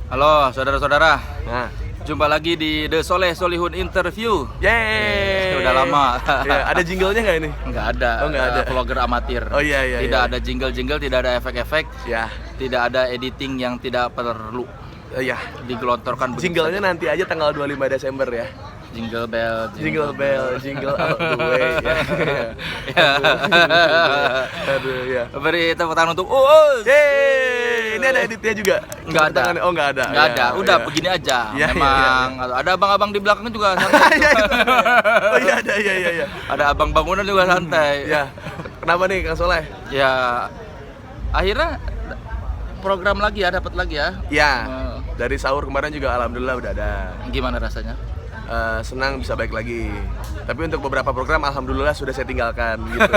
Halo saudara-saudara, Nah, jumpa lagi di The Solihun Interview. yeay. Udah lama. Ya, ada jinglenya nggak ini? Nggak ada. Oh, nggak ada. Vlogger amatir. Oh, iya. Tidak ada jingle-jingle, tidak ada efek-efek, Ya, tidak ada editing yang tidak perlu ya. digelontorkan. begitu Jinglenya saja. nanti aja tanggal 25 Desember ya. Jingle bell, Jingle bell, jingle all the way. Ya. Aduh, ya. Beri tepuk tangan untuk Uus. Yeay. Ini ada editnya juga? Nggak ada. Oh, nggak ada. Nggak Ya, ada. Udah ya. begini aja. Iya, Memang ada abang-abang di belakang juga santai. Iya, itu. Oh iya ada, iya. Ada abang bangunan juga santai. Ya. Kenapa nih Kang Soleh? Ya akhirnya program lagi ya, dapat lagi ya. Ya. Dari sahur kemarin juga alhamdulillah udah ada. Gimana rasanya? Senang bisa balik lagi. Tapi untuk beberapa program alhamdulillah sudah saya tinggalkan gitu.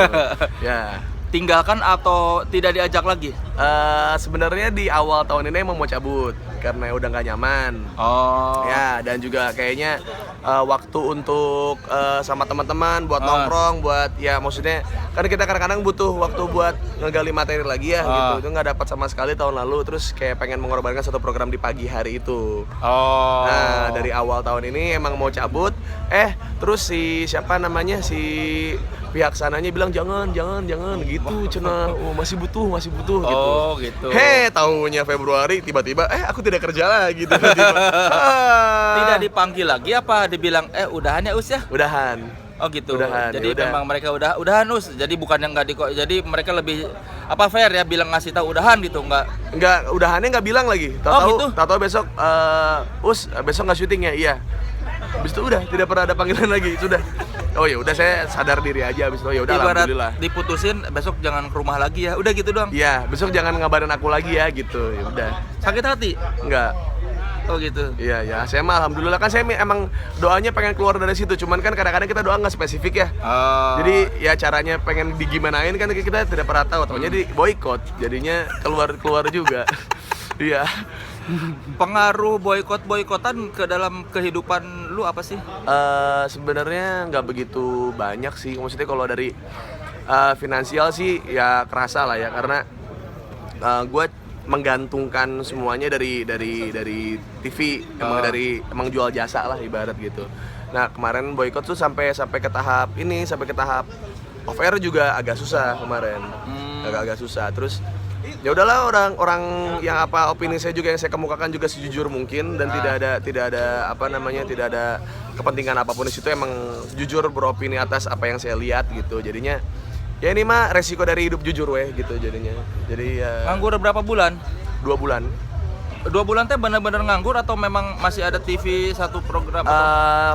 Ya. Tinggalkan atau tidak diajak lagi? Sebenarnya di awal tahun ini emang mau cabut karena udah nggak nyaman. Oh. Ya, dan juga kayaknya waktu untuk sama teman-teman buat nongkrong, buat ya maksudnya kan kita kadang-kadang butuh waktu buat ngegali materi lagi ya gitu. Itu nggak dapat sama sekali tahun lalu, terus kayak pengen mengorbankan satu program di pagi hari itu. Oh. Nah, dari awal tahun ini emang mau cabut, terus si siapa namanya si pihak sananya bilang jangan gitu, cenah. Oh, masih butuh gitu. Oh, gitu. Tahunya Februari tiba-tiba aku tidak kerja lagi tiba-tiba. Tidak dipanggil lagi apa dibilang udahan ya Us ya? Udahan. Oh gitu. Udahan, Jadi ya udah. memang mereka udahan Us. Jadi bukan yang jadi mereka lebih apa fair ya bilang ngasih tahu udahan gitu enggak? Enggak, udahannya nggak bilang lagi. Gitu? Tahu besok Us besok nggak syuting ya? Iya. Habis itu udah tidak pernah ada panggilan lagi, sudah. Oh ya udah saya sadar diri aja habis itu ya udah Ibarat alhamdulillah. diputusin besok jangan ke rumah lagi ya. Udah gitu doang. Iya, besok jangan ngabarin aku lagi ya gitu. Ya udah. Sakit hati? Enggak. Oh gitu. Iya ya, saya mah alhamdulillah kan saya emang doanya pengen keluar dari situ, cuman kan kadang-kadang kita doa nggak spesifik ya. Oh. Jadi ya caranya pengen digimanain kan kita tidak pernah tahu, taunya di boykot, jadinya keluar juga. Iya. Pengaruh boikotan ke dalam kehidupan lu apa sih? Sebenarnya nggak begitu banyak sih, maksudnya kalau dari finansial sih ya kerasa lah ya, karena gue menggantungkan semuanya dari TV, emang jual jasa lah ibarat gitu. Nah kemarin boykot tuh sampai ke tahap off air juga agak susah kemarin, agak susah. Terus ya udahlah, orang yang opini saya juga yang saya kemukakan juga sejujur mungkin, dan tidak ada kepentingan apapun di situ, emang jujur beropini atas apa yang saya lihat gitu. Jadinya ya ini mah resiko dari hidup jujur gitu jadinya. Jadi ya Nganggur berapa bulan? 2 bulan. 2 bulan teh benar-benar nganggur atau memang masih ada TV satu program?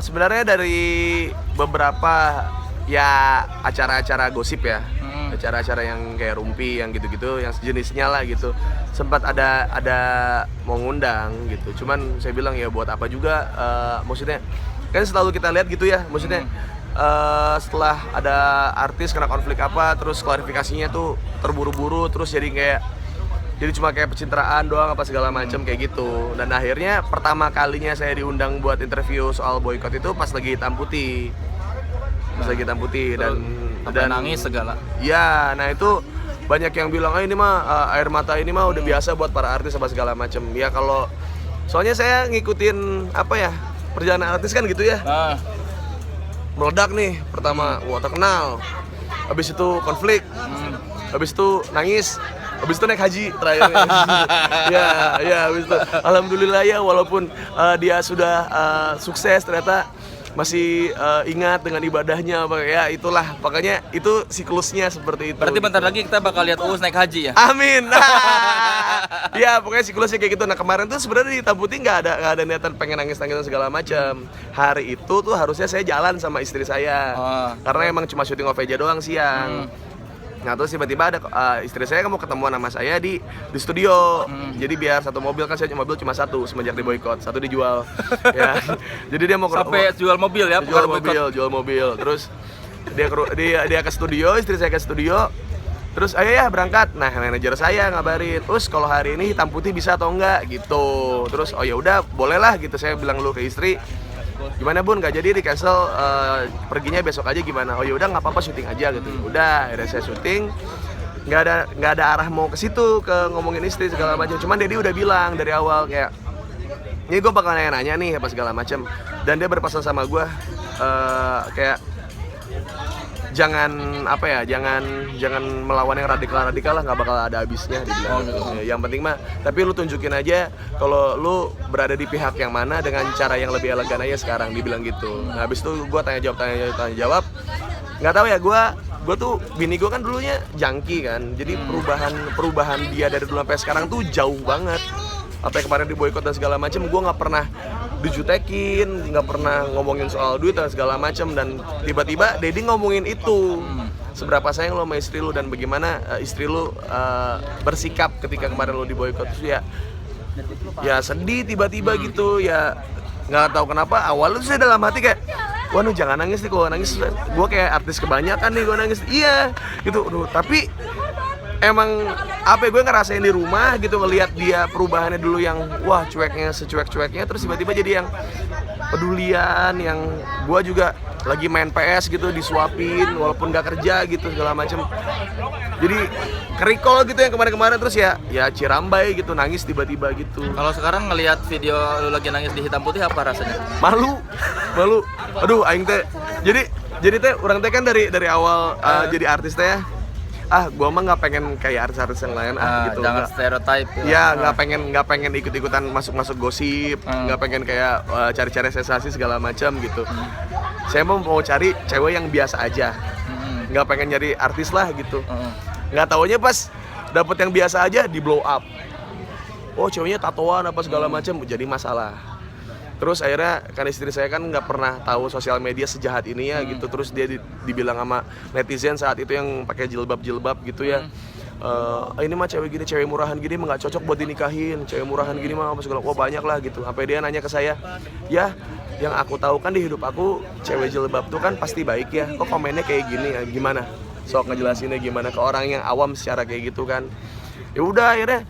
Sebenarnya dari beberapa ya acara-acara gosip ya, acara-acara yang kayak Rumpi yang gitu-gitu, yang sejenisnya lah gitu, sempat ada mau ngundang gitu. Cuman saya bilang ya buat apa juga, maksudnya kan selalu kita lihat gitu ya, maksudnya setelah ada artis kena konflik apa, terus klarifikasinya tuh terburu-buru, terus jadi cuma kayak pencitraan doang apa segala macam kayak gitu. Dan akhirnya pertama kalinya saya diundang buat interview soal boykot itu pas lagi hitam putih. Dan nangis segala. Ya, nah itu banyak yang bilang ini mah air mata ini mah udah biasa buat para artis apa segala macam. Ya kalau soalnya saya ngikutin perjalanan artis kan gitu ya. Meledak nih pertama, wah terkenal. Habis itu konflik. Habis itu nangis. Habis itu naik haji terakhirnya. ya habis itu alhamdulillah ya, walaupun dia sudah sukses ternyata masih ingat dengan ibadahnya, ya itulah, makanya itu siklusnya seperti itu. Berarti bentar lagi kita bakal lihat Uus naik haji ya? Amin. Ya pokoknya siklusnya kayak gitu. Nah kemarin tuh sebenarnya di Tabuti nggak ada niatan pengen nangis segala macam. Hari itu tuh harusnya saya jalan sama istri saya, karena emang cuma syuting OVJ doang siang. Nah terus tiba-tiba ada istri saya mau ketemuan sama saya di studio. Jadi biar satu mobil, kan saya mobil cuma satu semenjak di boykot, satu dijual. Ya. Jadi dia mau sampai jual mobil ya? Jual mobil. Terus dia ke studio, istri saya ke studio. Terus ayo ya berangkat. Nah manajer saya ngabarin, terus kalau hari ini hitam putih bisa atau enggak gitu. Terus oh ya udah boleh lah gitu, saya bilang dulu ke istri. Gimana bun, nggak jadi di cancel, perginya besok aja gimana? Oh ya udah nggak apa-apa, syuting aja gitu. Udah akhirnya saya syuting. nggak ada arah mau ke situ, ke ngomongin istri segala macam. Cuman Dedi udah bilang dari awal kayak, ini gue bakal nanya-nanya nih apa segala macam. Dan dia berpesan sama gue kayak jangan melawan yang radikal lah, nggak bakal ada habisnya dibilang. Yang penting mah, tapi lu tunjukin aja kalau lu berada di pihak yang mana dengan cara yang lebih elegan aja sekarang, dibilang gitu. Nah habis itu gue tanya jawab, nggak tahu ya, gue tuh bini gue kan dulunya junkie kan, jadi perubahan dia dari dulu sampai sekarang tuh jauh banget. Apa yang kemarin di boykot dan segala macam, gue nggak pernah dijutekin, nggak pernah ngomongin soal duit dan segala macam, dan tiba-tiba Dedi ngomongin itu, seberapa sayang lo sama istri lo dan bagaimana istri lo bersikap ketika kemarin lo di boykot. Terus ya sedih tiba-tiba gitu ya, nggak tahu kenapa. Awalnya tuh saya dalam hati kayak, wah nu jangan nangis nih, kalau nangis gue kayak artis kebanyakan nih gue nangis, iya gitu. Tapi emang apa ya, gue ngerasain di rumah gitu, ngelihat dia perubahannya dulu yang wah cueknya secuek-cueknya, terus tiba-tiba jadi yang pedulian, yang gue juga lagi main PS gitu disuapin walaupun gak kerja gitu segala macem. Jadi kerikol gitu yang kemarin-kemarin, terus ya cirambai gitu, nangis tiba-tiba gitu. Kalau sekarang ngelihat video lu lagi nangis di hitam putih, apa rasanya? Malu. Aduh aing teh. Jadi teh orang teh kan dari awal jadi artis teh gua mah nggak pengen kayak artis-artis yang lain gitu. Jangan stereotype. Ya nggak pengen ikut-ikutan masuk gosip, nggak pengen kayak cari-cari sensasi segala macam gitu. Saya mau cari cewek yang biasa aja, nggak pengen nyari artis lah gitu. Nggak taunya pas dapet yang biasa aja di blow up. Oh ceweknya tatoan apa segala macam, jadi masalah. Terus akhirnya kan istri saya kan nggak pernah tahu sosial media sejahat ini ya gitu. Terus dia dibilang sama netizen saat itu yang pakai jilbab gitu ya, ini mah cewek gini, cewek murahan gini mah nggak cocok buat dinikahin, cewek murahan gini mah apa segala, wah banyak lah gitu. Sampai dia nanya ke saya, ya yang aku tahu kan di hidup aku cewek jilbab tuh kan pasti baik ya, kok komennya kayak gini ya, gimana? Sok ngejelasinnya gimana ke orang yang awam secara kayak gitu kan. Ya udah akhirnya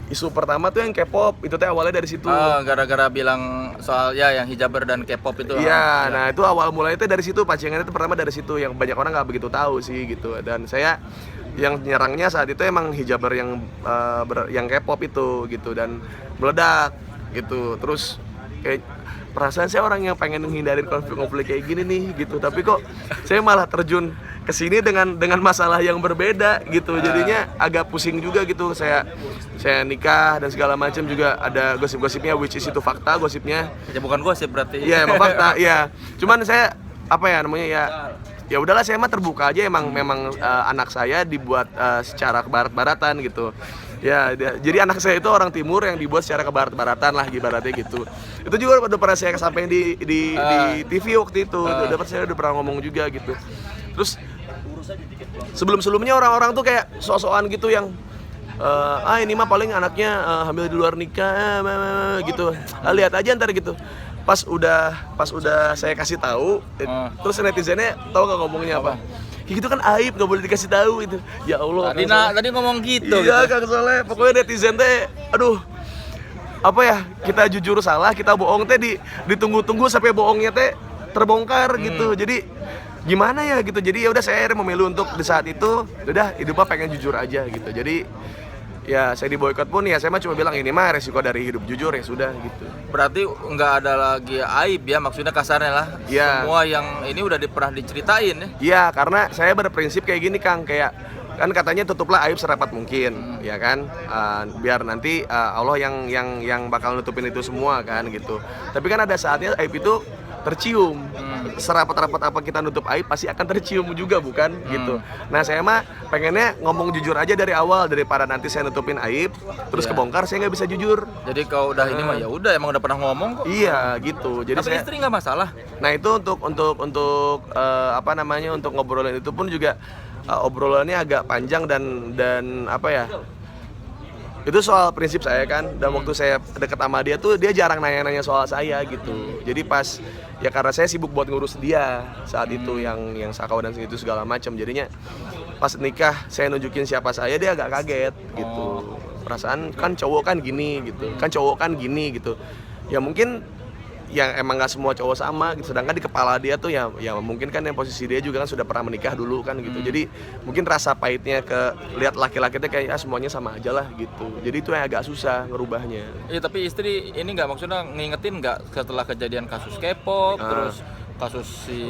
isu pertama tuh yang K-pop, itu teh awalnya dari situ. Gara-gara bilang soal ya yang hijaber dan K-pop itu. Iya, nah itu awal mulanya itu dari situ, pancingannya itu pertama dari situ, yang banyak orang nggak begitu tahu sih gitu. Dan saya yang nyerangnya saat itu emang hijaber yang K-pop itu gitu, dan meledak gitu. Terus kayak perasaan saya orang yang pengen menghindarin konflik kayak gini nih gitu, tapi kok saya malah terjun ke sini dengan masalah yang berbeda gitu. Jadinya agak pusing juga gitu. Saya nikah dan segala macam juga ada gosip-gosipnya, which is itu fakta gosipnya. Ya bukan gosip berarti. Iya, emang fakta. Iya. Cuman saya ya udahlah, saya mah terbuka aja, memang anak saya dibuat secara kebarat-baratan gitu. Ya, jadi anak saya itu orang timur yang dibuat secara kebarat-baratan lah ibaratnya gitu. Itu juga udah pernah saya kesampaikan di TV waktu itu. Saya udah pernah ngomong juga gitu. Terus sebelumnya orang-orang tuh kayak sok-sokan gitu yang ini mah paling anaknya hamil di luar nikah gitu. Lihat aja ntar gitu. Pas udah saya kasih tahu, terus netizennya tahu nggak ngomongnya apa? Kayak gitu kan aib, nggak boleh dikasih tahu itu. Ya Allah. Tadi ngomong gitu. Iya gitu. Kang Soleh, pokoknya netizen teh, aduh, apa ya, kita jujur salah, kita bohong teh ditunggu-tunggu sampai bohongnya teh terbongkar gitu. Jadi gimana ya gitu. Jadi ya udah, saya memilih untuk di saat itu udah hidupnya pengen jujur aja gitu. Jadi ya saya di boykot pun ya saya mah cuma bilang ini mah resiko dari hidup jujur, ya sudah gitu. Berarti nggak ada lagi aib ya, maksudnya kasarnya lah. Ya. Semua yang ini udah pernah diceritain ya. Iya, karena saya berprinsip kayak gini Kang, kayak kan katanya tutuplah aib serapat mungkin, ya kan, biar nanti Allah yang bakal nutupin itu semua kan gitu. Tapi kan ada saatnya aib itu tercium. Serapat-rapat apa kita nutup aib pasti akan tercium juga, bukan gitu. Nah saya mah pengennya ngomong jujur aja dari awal, daripada nanti saya nutupin aib terus kebongkar saya nggak bisa jujur. Jadi kalau udah ini mah ya udah, emang udah pernah ngomong kok. Iya gitu. Jadi tapi istri nggak masalah. Nah itu untuk untuk ngobrolin itu pun juga obrolannya agak panjang dan apa ya, itu soal prinsip saya kan. Dan waktu saya deket sama dia tuh dia jarang nanya-nanya soal saya gitu. Jadi pas ya karena saya sibuk buat ngurus dia saat itu yang sakau dan itu segala macam. Jadinya pas nikah saya nunjukin siapa saya, dia agak kaget gitu. Perasaan kan cowok kan gini gitu. Kan cowok kan gini gitu. Ya mungkin yang emang nggak semua cowok sama gitu. Sedangkan di kepala dia tuh ya mungkin kan yang posisi dia juga kan sudah pernah menikah dulu kan gitu. Jadi mungkin rasa pahitnya ke lihat laki-laki itu kayak semuanya sama aja lah gitu. Jadi itu yang agak susah ngerubahnya. Iya, tapi istri ini nggak maksudnya ngingetin nggak setelah kejadian kasus K-pop terus kasus si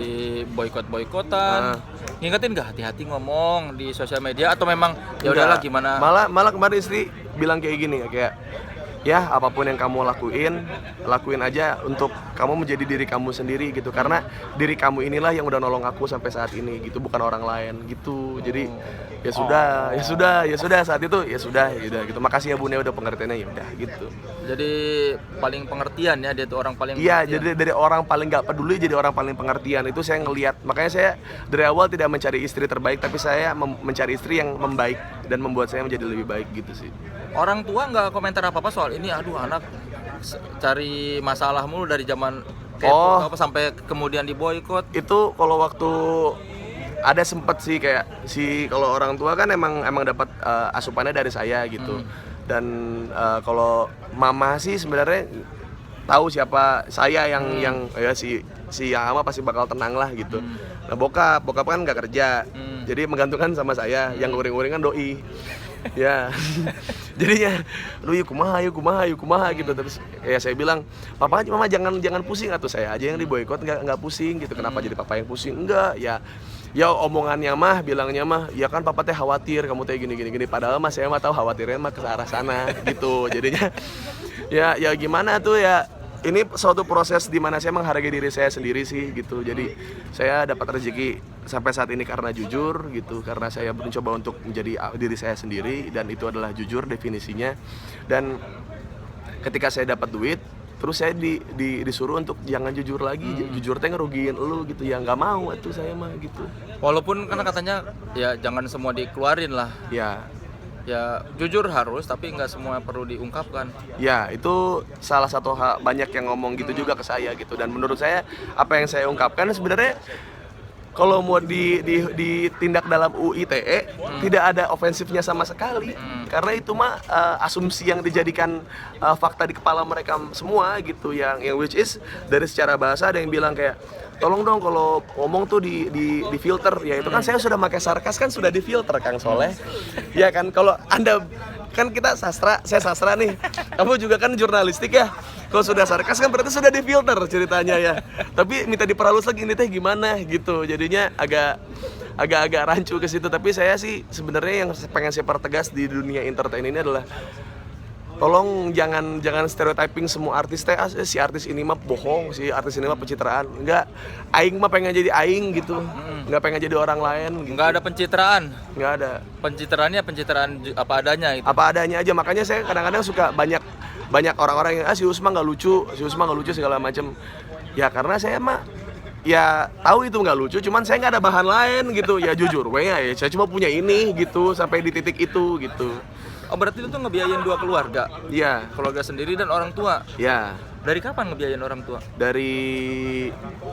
boykot-boykotan, ngingetin nggak hati-hati ngomong di sosial media atau memang ya udahlah gimana? Malah kemarin istri bilang kayak gini kayak ya apapun yang kamu lakuin aja untuk kamu menjadi diri kamu sendiri gitu, karena diri kamu inilah yang udah nolong aku sampai saat ini gitu, bukan orang lain gitu. Jadi ya sudah saat itu ya sudah gitu. Makasih ya Bunda udah pengertiannya, ya udah gitu. Jadi paling pengertian ya, dia tuh orang paling Iya, pengertian. jadi dari orang paling nggak peduli jadi orang paling pengertian. Itu saya ngelihat. Makanya saya dari awal tidak mencari istri terbaik, tapi saya mencari istri yang membaik dan membuat saya menjadi lebih baik gitu sih. Orang tua nggak komentar apa-apa soal ini, aduh anak cari masalah mulu dari zaman K-pop apa sampai kemudian diboykot. Itu kalau waktu ada sempet sih kayak kalau orang tua kan emang dapat asupannya dari saya gitu. Dan kalau mama sih sebenarnya tahu siapa saya yang ya si yang ama pasti bakal tenang lah gitu. Nah bokap kan nggak kerja, jadi menggantungkan sama saya. Yang uring-uring kan doi. Ya, jadinya, aduh yuk kumaha gitu. Terus ya saya bilang, papa aja mama jangan pusing, atau saya aja yang diboykot nggak pusing gitu. Kenapa jadi papa yang pusing? Enggak, ya omongannya mah, bilangnya mah, ya kan papa teh khawatir kamu teh gini. Padahal mah saya mah tahu khawatirnya mah ke arah sana gitu. Jadinya ya gimana tuh ya. Ini suatu proses di mana saya menghargai diri saya sendiri sih gitu. Jadi saya dapat rezeki sampai saat ini karena jujur gitu, karena saya mencoba untuk menjadi diri saya sendiri, dan itu adalah jujur definisinya. Dan ketika saya dapat duit, terus saya disuruh untuk jangan jujur lagi, jujur teh ngerugiin lu gitu, ya nggak mau tuh saya mah gitu. Walaupun karena katanya ya jangan semua dikeluarin lah. Ya jujur harus, tapi nggak semua perlu diungkapkan. Ya itu salah satu hal, banyak yang ngomong gitu juga ke saya gitu. Dan menurut saya apa yang saya ungkapkan sebenarnya kalau mau ditindak dalam UU ITE tidak ada ofensifnya sama sekali. Karena itu mah asumsi yang dijadikan fakta di kepala mereka semua gitu, yang which is dari secara bahasa ada yang bilang kayak tolong dong kalau ngomong tuh di filter. Ya itu kan saya sudah pakai sarkas kan sudah di filter Kang Soleh. Ya kan, kalau Anda kan kita saya sastra nih. Kamu juga kan jurnalistik ya. Kalau sudah sarkas kan berarti sudah difilter ceritanya ya. Tapi minta diperhalus lagi ini teh gimana gitu. Jadinya agak rancu ke situ. Tapi saya sih sebenarnya yang pengen saya pertegas di dunia entertain ini adalah tolong jangan stereotyping semua artis teh si artis ini mah bohong, si artis ini mah pencitraan. Enggak, aing mah pengen jadi aing gitu. Enggak pengen jadi orang lain gitu. Enggak ada pencitraan. Enggak ada. Pencitraannya pencitraan apa adanya gitu. Apa adanya aja. Makanya saya kadang-kadang suka banyak orang-orang yang si Usma nggak lucu segala macam. Ya karena saya mah ya tahu itu nggak lucu, cuman saya nggak ada bahan lain gitu. Ya jujur, ya saya cuma punya ini gitu sampai di titik itu gitu. Oh berarti itu tuh ngebiayain dua keluarga? Iya. Keluarga sendiri dan orang tua? Iya. Dari kapan ngebiayain orang tua? Dari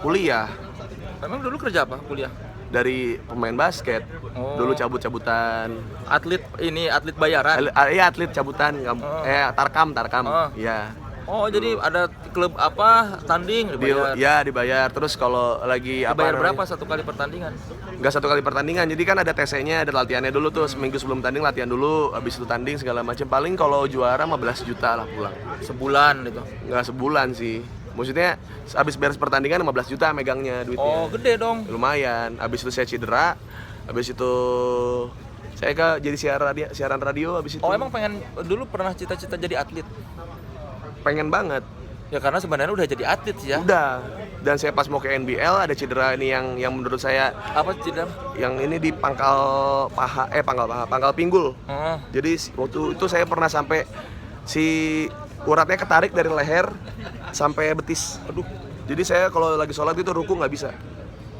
kuliah. Emang dulu kerja apa kuliah? Dari pemain basket. Dulu cabut-cabutan. Atlet bayaran? Iya atlet cabutan. Tarkam. Iya. Oh jadi ada klub apa tanding dibayar? Iya dibayar. Terus kalau lagi dibayar berapa satu kali pertandingan? Enggak satu kali pertandingan, jadi kan ada TC-nya, ada latihannya dulu tuh, seminggu sebelum tanding latihan dulu, habis itu tanding segala macam. Paling kalau juara 15 juta lah pulang. Sebulan gitu? Enggak sebulan sih, maksudnya habis beres pertandingan 15 juta megangnya duitnya. Oh gede dong. Lumayan. Habis itu saya cedera, habis itu saya jadi siaran radio habis itu. Oh emang dulu pernah cita-cita jadi atlet? Pengen banget. Ya karena sebenarnya udah jadi atlet sih ya. Udah. Dan saya pas mau ke NBL ada cedera ini yang menurut saya. Apa cedera? Yang ini di pangkal pinggul. Jadi waktu itu saya pernah sampai si uratnya ketarik dari leher sampai betis. Aduh. Jadi saya kalau lagi sholat itu ruku nggak bisa.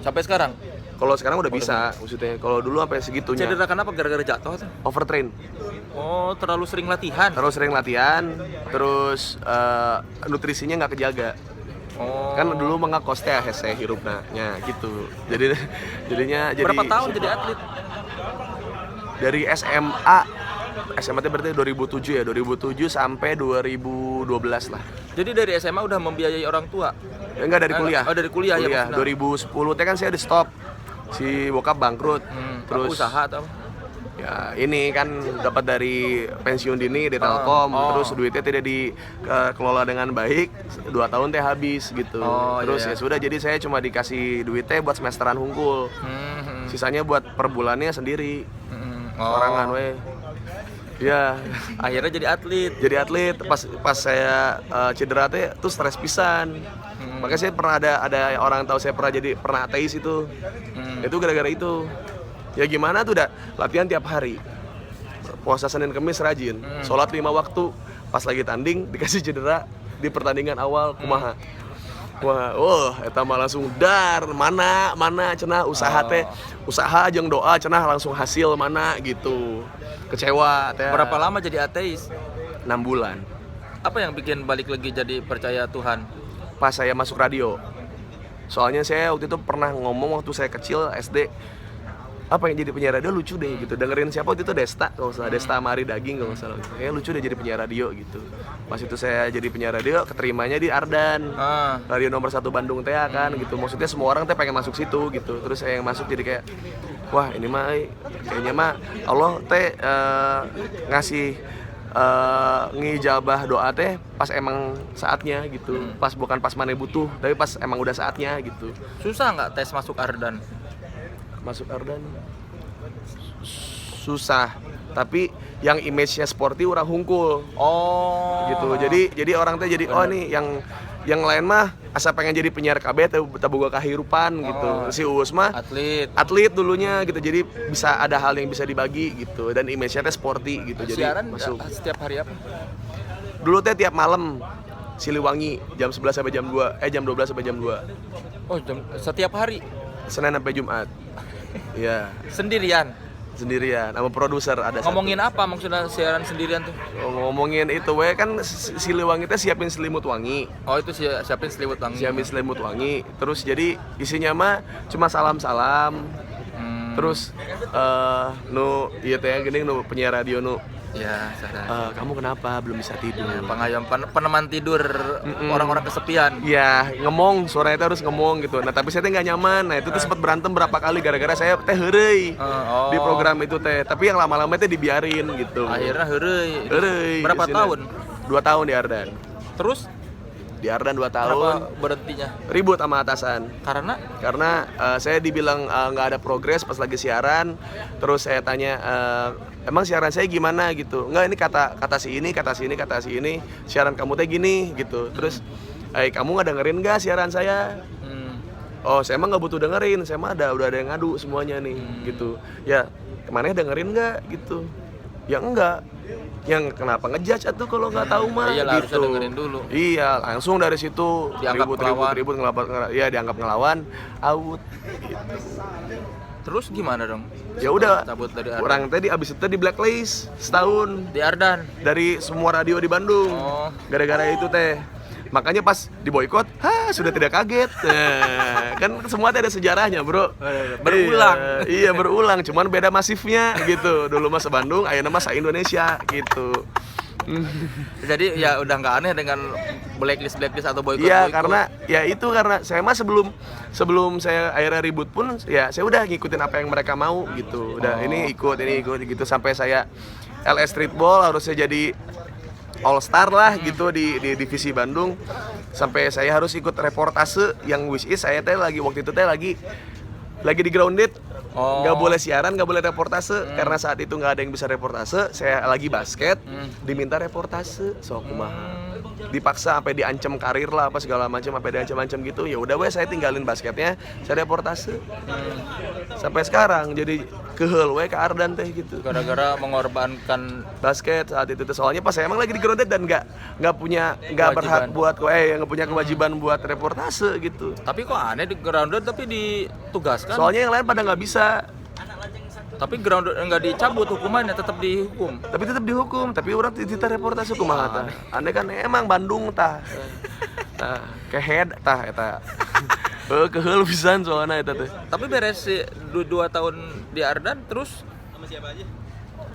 Sampai sekarang? Kalau sekarang udah bisa, maksudnya. Kalau dulu sampai segitunya. Cedera kenapa? Gara-gara jatuh tuh? Overtrain. Oh, terlalu sering latihan. Terus nutrisinya nggak kejaga. Oh. Kan dulu mengakos teh hese hirupna nya gitu. Jadinya berapa tahun jadi atlet? Dari SMA SMA teh berarti 2007 ya, 2007 sampai 2012 lah. Jadi dari SMA udah membiayai orang tua? Ya, enggak, dari kuliah. Oh, dari kuliah ya maksudnya. 2010 teh kan saya udah stop. Si bokap bangkrut. Terus usaha atau? Ya ini kan dapat dari pensiun dini di Telkom, terus duitnya tidak dikelola dengan baik, 2 tahun teh habis gitu. Terus ya sudah, jadi saya cuma dikasih duitnya buat semesteran hungkul, sisanya buat per bulannya sendiri, sorangan weh. Ya Akhirnya jadi atlet. jadi atlet. Pas saya cedera teh tuh stres pisan. Makanya saya pernah ada orang tahu saya pernah ateis itu. Itu gara-gara itu. Ya gimana tuh, udah latihan tiap hari, puasa Senin Kemis rajin, sholat 5 waktu, pas lagi tanding dikasih cedera di pertandingan awal, kumaha. Wah, eta mah langsung dar, mana cenah usaha teh, usaha jeung doa cenah langsung hasil mana gitu. Kecewa teh. Berapa lama jadi ateis? 6 bulan. Apa yang bikin balik lagi jadi percaya Tuhan? Pas saya masuk radio. Soalnya saya waktu itu pernah ngomong waktu saya kecil SD, apa yang jadi penyiar radio lucu deh gitu. Dengerin siapa waktu itu, Desta kalau salah, Desta Mari Daging kalau salah. Kayak lucu deh jadi penyiar radio gitu. Pas itu saya jadi penyiar radio, keterimanya di Ardan. Radio nomor 1 Bandung teh kan gitu. Maksudnya semua orang teh pengen masuk situ gitu. Terus saya yang masuk jadi kayak, wah ini mah kayaknya mah Allah teh ngasih ngijabah doa teh pas emang saatnya gitu. Bukan pas mana butuh, tapi pas emang udah saatnya gitu. Susah nggak tes masuk Ardan? Masuk Ardan susah, tapi yang image-nya sporty orang hungkul. Gitu. Jadi orang teh jadi oh nih yang lain mah asa pengen jadi penyiar KB teh boga kahirupan gitu. Si Uus mah atlet dulunya gitu. Jadi bisa ada hal yang bisa dibagi gitu, dan image-nya teh sporty gitu. Jadi siaran masuk setiap hari apa? Dulu teh tiap malam Siliwangi jam 11 sampai jam 2, jam 12 sampai jam 2. Oh, setiap hari? Senin sampai Jumat. Iya. Sendirian sama produser ada. Ngomongin apa maksudnya siaran sendirian tuh? Ngomongin itu kan Siliwangi teh siapin selimut wangi. Oh, itu siapin selimut wangi. Siapin selimut wangi. Terus jadi isinya mah cuma salam-salam. Terus ieu teh geuning penyiar radio ya, sadar. Kamu kenapa belum bisa tidur? Pengayom peneman tidur orang-orang kesepian. Iya, ngomong, suaranya itu harus ngomong gitu. Nah, tapi saya teh nggak nyaman. Nah, itu tuh sempat berantem berapa kali gara-gara saya teh heureuy di program itu teh. Tapi yang lama-lama teh dibiarin gitu. Akhirnya heureuy. Berapa isinya. tahun? 2 tahun di Ardan. Terus di Ardan 2 tahun. Kenapa berhentinya? Ribut sama atasan. Karena saya dibilang nggak ada progres pas lagi siaran. Terus saya tanya, emang siaran saya gimana gitu? Nggak, ini kata si ini, siaran kamu teh gini gitu. Terus, kamu nggak dengerin nggak siaran saya? Oh, saya emang nggak butuh dengerin, saya mah udah ada yang ngadu semuanya nih gitu. Ya, kemana dengerin nggak gitu? Ya enggak. Yang kenapa ngejudge atuh kalau nggak tahu mah Iyalah, gitu. harusnya dengerin dulu. Iya, langsung dari situ Dianggap ribut dianggap ngelawan, out gitu. Terus gimana dong? Ya udah, cabut dari Ardan. orang tadi abis itu di blacklist setahun Di Ardan. dari semua radio di Bandung. Gara-gara itu teh. Makanya pas diboikot, sudah tidak kaget. Nah, kan semua ada sejarahnya, Bro. Berulang. Iya, berulang, cuman beda masifnya gitu. Dulu mah se-Bandung, ayeuna mah se-Indonesia gitu. Jadi ya udah nggak aneh dengan blacklist atau boykot. Iya, karena saya mah sebelum saya akhirnya ribut pun ya saya udah ngikutin apa yang mereka mau gitu. Udah ini ikut gitu sampai saya LS Streetball harusnya jadi All Star lah gitu di divisi Bandung. Sampai saya harus ikut reportase yang which is saya teh waktu itu lagi di grounded. Nggak boleh siaran, nggak boleh reportase karena saat itu nggak ada yang bisa reportase. Saya lagi basket, diminta reportase, so kumaha. Dipaksa sampai diancam karir lah apa segala macam, sampai diancam-ancam gitu. Ya udah saya tinggalin basketnya, saya reportase. Sampai sekarang jadi keheul we ke Ardan teh gitu. Gara-gara mengorbankan basket saat itu tuh. Soalnya pas saya emang lagi di grounded dan nggak berhak buat nggak punya kewajiban buat reportase gitu. Tapi kok aneh di grounded tapi ditugaskan. Soalnya yang lain pada nggak bisa. Tapi grounded nggak dicabut hukumannya, tetap dihukum. Tapi orang tidak reportase kumaha tah. Aneh kan emang Bandung tah. Nah, kehead tah eta. Keheul pisan soalna eta teh. Tapi beres 2 tahun di Ardan terus sama siapa aja?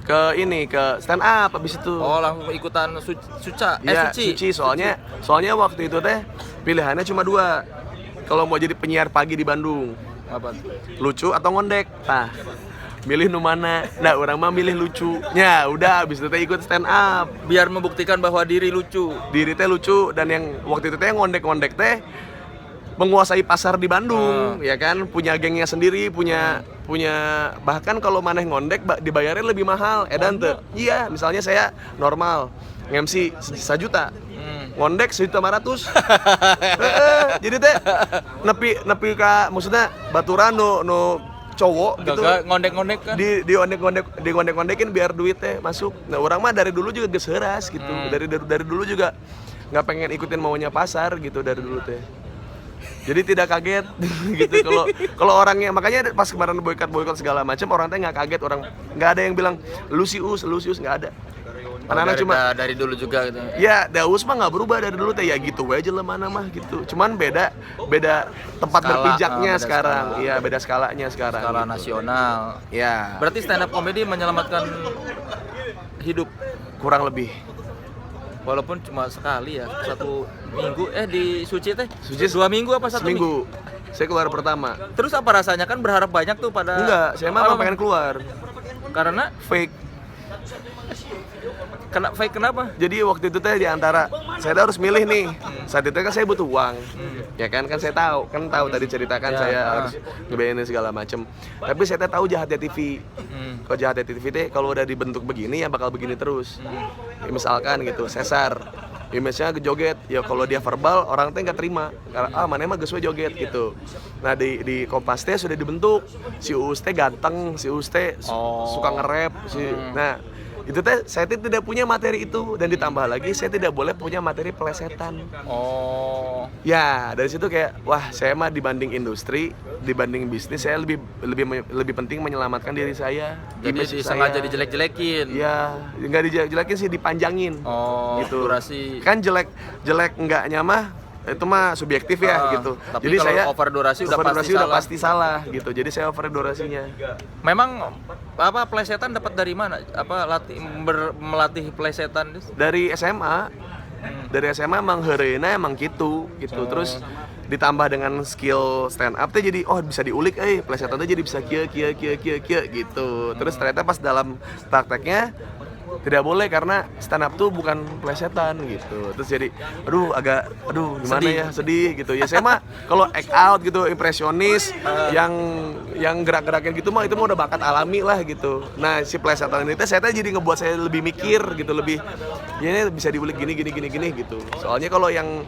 ke stand up habis itu. Oh, langsung ikutan suca, Iya, suci. suci. Soalnya waktu itu teh pilihannya cuma 2. Kalau mau jadi penyiar pagi di Bandung, Apa? lucu atau ngondek. Nah, milih nu mana? Nah, orang mah milih lucu. Ya, udah habis itu teh ikut stand up. Biar membuktikan bahwa diri lucu. Diri teh lucu dan yang waktu itu teh ngondek-ngondek teh menguasai pasar di Bandung, ya kan, punya gengnya sendiri, punya bahkan kalau maneh ngondek dibayarin lebih mahal, edan teu. Iya, misalnya saya normal nge-MC 1 juta. Ngondek 1.500.000. Jadi teh nepi ka maksudnya baturan nu cowok gitu. Gak ngondek-ngondek kan? Di ngondek-ngondekin biar duit teh masuk. Nah, orang mah dari dulu juga geus heuras gitu. Dari dulu juga nggak pengen ikutin maunya pasar gitu dari dulu teh. Jadi tidak kaget gitu kalau orangnya, makanya pas kemarin boykot segala macam orang teh nggak kaget, orang nggak ada yang bilang lu si us nggak ada. Anak-anak cuma dari dulu juga gitu. ya Daus mah nggak berubah dari dulu teh, ya gitu aja lah mana mah gitu. Cuman beda tempat berpijaknya sekarang. Iya, beda skalanya sekarang. Skala gitu. nasional. Ya, Berarti stand up comedy menyelamatkan hidup. kurang lebih. Walaupun cuma sekali ya, 1 minggu di Suci teh. Suci 2 minggu apa 1 minggu? Seminggu. Saya keluar pertama. Terus apa rasanya, kan berharap banyak tuh pada. Enggak, saya mah pengen keluar. Karena Fake. fake kenapa? Jadi waktu itu teh di antara saya harus milih nih. Saat itu kan saya butuh uang. Ya kan saya tahu tadi ceritakan Ya, saya harus ngebayarin segala macem. Tapi saya teh tahu jahatnya TV. Kalau jahatnya TV teh kalau udah dibentuk begini ya bakal begini terus. Ya, misalkan gitu, sesar. Image-nya joget, ya kalau dia verbal orang teh nggak terima. Karena mana mah geus we joget gitu. Nah di Kompas teh sudah dibentuk. Si Uus teh ganteng, si Uus teh suka nge-rap, nah itu teh saya tidak punya materi itu, dan ditambah lagi saya tidak boleh punya materi pelesetan. Oh. Ya dari situ kayak wah, saya mah dibanding industri, dibanding bisnis, saya lebih penting menyelamatkan diri saya. Jadi sengaja dijelek-jelekin. Ya nggak dijelekin sih, dipanjangin. Oh, gitu. durasi. Kan jelek enggaknya mah itu mah subjektif ya gitu. Tapi Jadi kalau saya over durasi udah pasti salah gitu. Jadi saya over durasinya. Memang plesetan dapat dari mana? Melatih plesetan Dari SMA. Dari SMA emang heureuna emang gitu. Terus ditambah dengan skill stand up teh jadi bisa diulik plesetan teh jadi bisa kieu gitu. Terus ternyata pas dalam prakteknya tidak boleh karena stand up tuh bukan plesetan gitu. Terus jadi aduh gimana sedih gitu. Ya saya mah kalau act out gitu, impresionis yang gerak-gerakin gitu mah itu mah udah bakat alami lah gitu. Nah, si plesetan ini teh saya jadi ngebuat saya lebih mikir gitu, lebih ya ini bisa diulik gini gitu. Soalnya kalau yang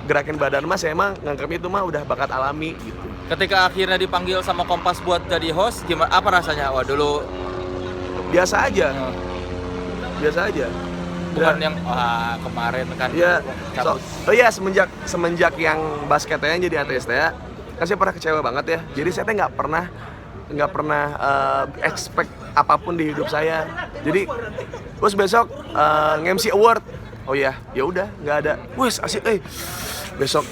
gerakin badan mah saya mah nganggapnya itu mah udah bakat alami gitu. Ketika akhirnya dipanggil sama Kompas buat jadi host, gimana, apa rasanya? Wah, dulu biasa aja. Bukan yang kemarin kan. Iya. Semenjak yang basketnya jadi artis ya, kan saya pernah kecewa banget ya. Jadi saya teh nggak pernah expect apapun di hidup saya. Jadi terus besok nge-MC award. Oh ya udah nggak ada. Wes asik besok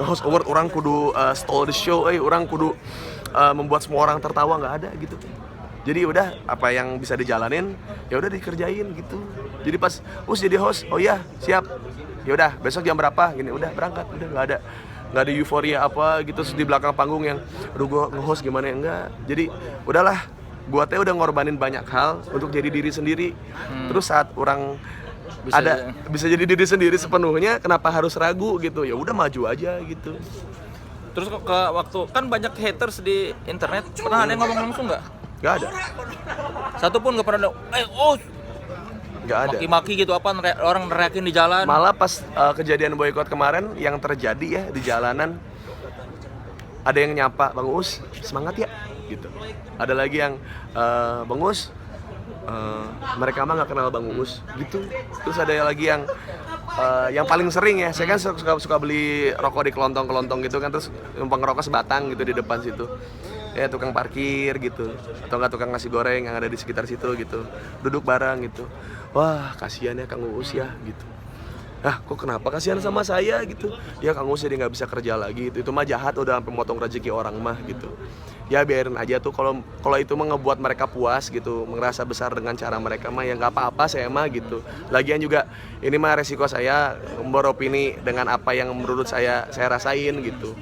nge-host award orang kudu stole the show, orang kudu membuat semua orang tertawa, nggak ada gitu. Jadi udah apa yang bisa dijalanin ya udah dikerjain gitu. Jadi pas jadi host, oh iya siap. Ya udah besok jam berapa gini, udah berangkat, udah nggak ada euforia apa gitu. Terus di belakang panggung yang aduh gua nge-host gimana ya, enggak. Jadi udahlah, gua teh udah ngorbanin banyak hal untuk jadi diri sendiri. Terus saat orang bisa jadi diri sendiri sepenuhnya, kenapa harus ragu gitu? Ya udah maju aja gitu. Terus ke waktu kan banyak haters di internet, pernah ada yang ngomong langsung nggak? Nggak ada. Satu pun nggak pernah ada. Nggak ada. Maki-maki gitu apa orang neriakin di jalan. Malah pas kejadian boykot kemarin yang terjadi ya di jalanan, ada yang nyapa, Bang Uus semangat ya gitu. Ada lagi yang Bang Uus mereka mah nggak kenal Bang Uus gitu. Terus ada lagi yang paling sering ya, saya kan suka beli rokok di kelontong gitu kan, terus numpang ngerokok sebatang gitu di depan situ. Ya tukang parkir gitu, atau enggak tukang nasi goreng yang ada di sekitar situ gitu, duduk bareng gitu. Wah kasihan ya Kang Uus ya gitu. Kok kenapa kasihan sama saya gitu? Ya Kang Uus jadi nggak bisa kerja lagi gitu. Itu mah jahat, udah sampai motong rezeki orang mah gitu. ya biarin aja tuh, kalau kalau itu mah ngebuat mereka puas gitu, merasa besar dengan cara mereka mah ya nggak apa-apa saya mah gitu. Lagian juga ini mah resiko saya beropini dengan apa yang menurut saya rasain gitu.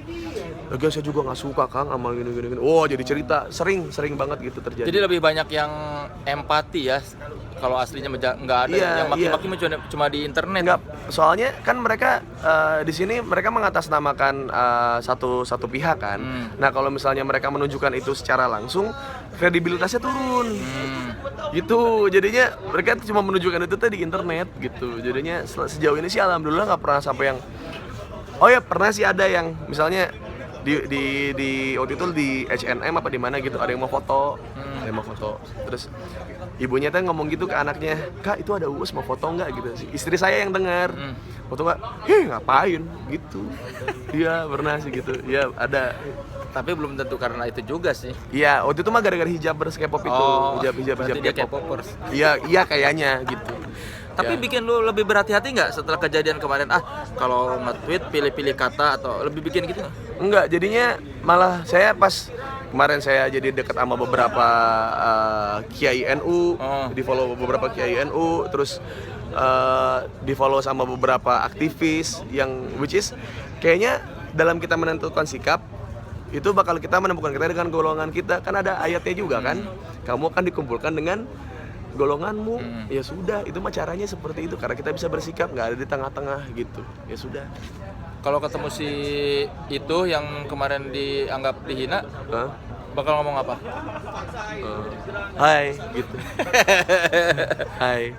Lagian saya juga nggak suka Kang sama gini. Oh jadi cerita sering banget gitu terjadi. Jadi lebih banyak yang empati ya. Kalau aslinya nggak ada Iya, yang maki-maki cuma di internet. Enggak, soalnya kan mereka di sini mereka mengatasnamakan satu pihak kan. Nah kalau misalnya mereka menunjukkan itu secara langsung, kredibilitasnya turun. Gitu, jadinya mereka cuma menunjukkan itu tuh di internet gitu. Jadinya sejauh ini sih alhamdulillah nggak pernah sampai yang, oh ya pernah sih ada yang misalnya di waktu itu di H&M apa di mana gitu, ada yang mau foto, terus ibunya tuh ngomong gitu ke anaknya, Kak itu ada Uus mau foto nggak gitu sih, istri saya yang dengar, foto nggak, ngapain gitu. Iya pernah sih gitu, ya ada. Tapi belum tentu karena itu juga sih. Iya waktu itu mah gara-gara hijabers K-pop itu, hijab dia K-pop. K-popers. Iya kayaknya gitu. Tapi bikin lu lebih berhati-hati nggak setelah kejadian kemarin? Kalau nge-tweet pilih-pilih kata atau lebih bikin gitu nggak? Enggak, jadinya malah saya pas kemarin saya jadi dekat sama beberapa Kiai NU, di follow beberapa Kiai NU, terus di follow sama beberapa aktivis yang which is kayaknya dalam kita menentukan sikap itu bakal kita menemukan kita dengan golongan kita, kan ada ayatnya juga kan, kamu akan dikumpulkan dengan golonganmu. Ya sudah, itu mah caranya seperti itu karena kita bisa bersikap, nggak ada di tengah-tengah gitu. Ya sudah. Kalau ketemu si itu yang kemarin dianggap dihina, bakal ngomong apa? Hai gitu. Hai.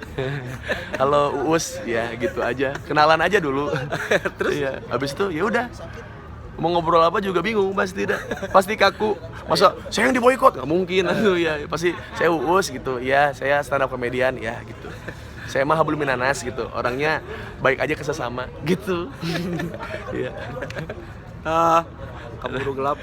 Halo Uus, ya gitu aja. Kenalan aja dulu. Terus ya, habis itu ya udah. Mau ngobrol apa juga bingung pasti kaku. Masa saya yang diboikot, nggak mungkin. Ya pasti saya Uus gitu. Ya saya stand up comedian ya gitu. Saya mah hablum minanas gitu, orangnya baik aja ke sesama gitu. Iya. Keburu gelap.